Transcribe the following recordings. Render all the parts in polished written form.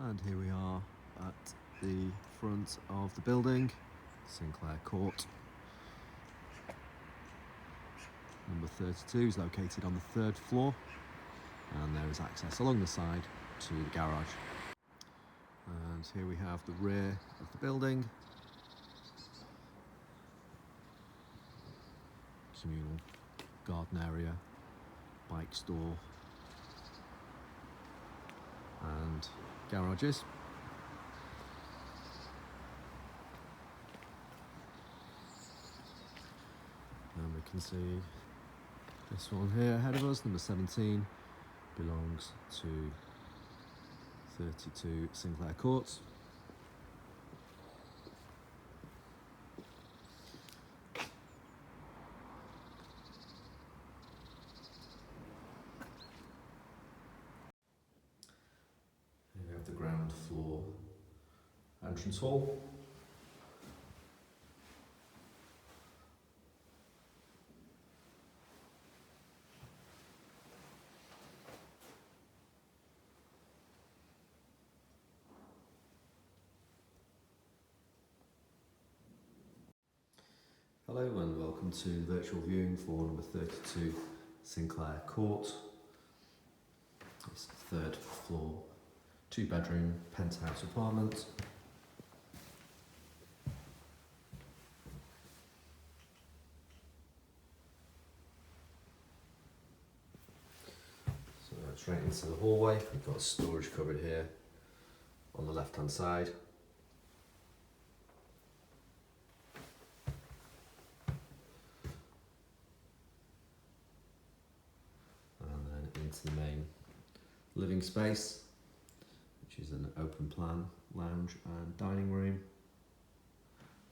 And here we are at the front of the building, Sinclair Court. Number 32 is located on the 3rd floor, and there is access along the side to the garage. And here we have the rear of the building. Communal garden area, bike store, and garages. And we can see this one here ahead of us, number 17, belongs to 32 Sinclair Court. Here we have the ground floor entrance hall. Hello and welcome to the virtual viewing for number 32 Sinclair Court. It's a 3rd floor, 2-bedroom penthouse apartment. So straight into the hallway, we've got a storage cupboard here on the left hand side. Into the main living space, which is an open plan lounge and dining room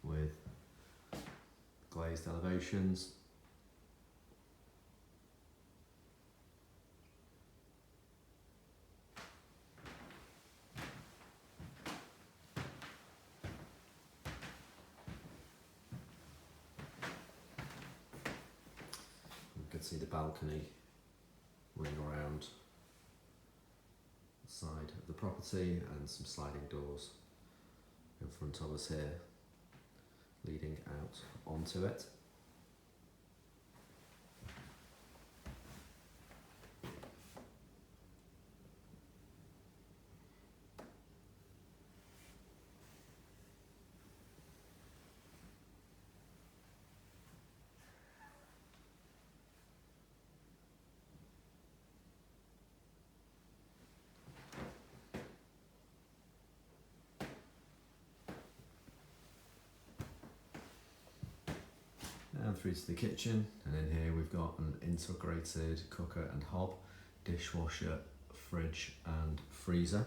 with glazed elevations. You can see the balcony running around the side of the property and some sliding doors in front of us here leading out onto it. Down through to the kitchen, and in here we've got an integrated cooker and hob, dishwasher, fridge and freezer.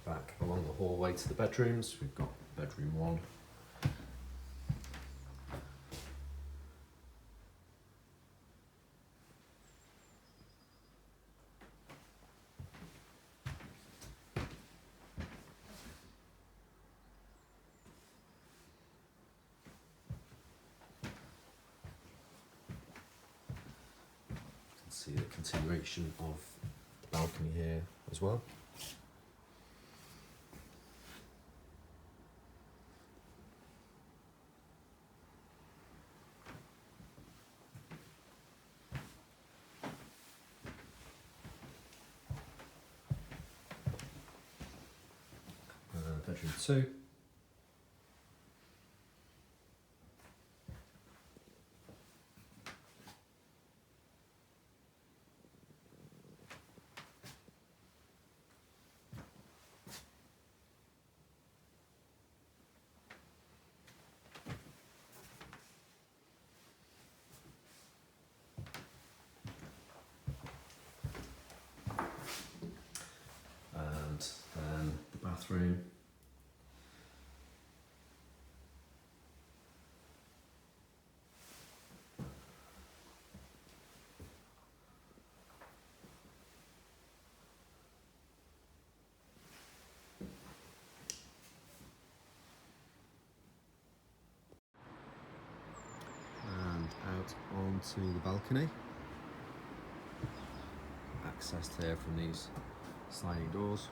Back along the hallway to the bedrooms, we've got bedroom 1. You can see the continuation of balcony here as well. 2. And then the bathroom. And out onto the balcony. Accessed here from these sliding doors.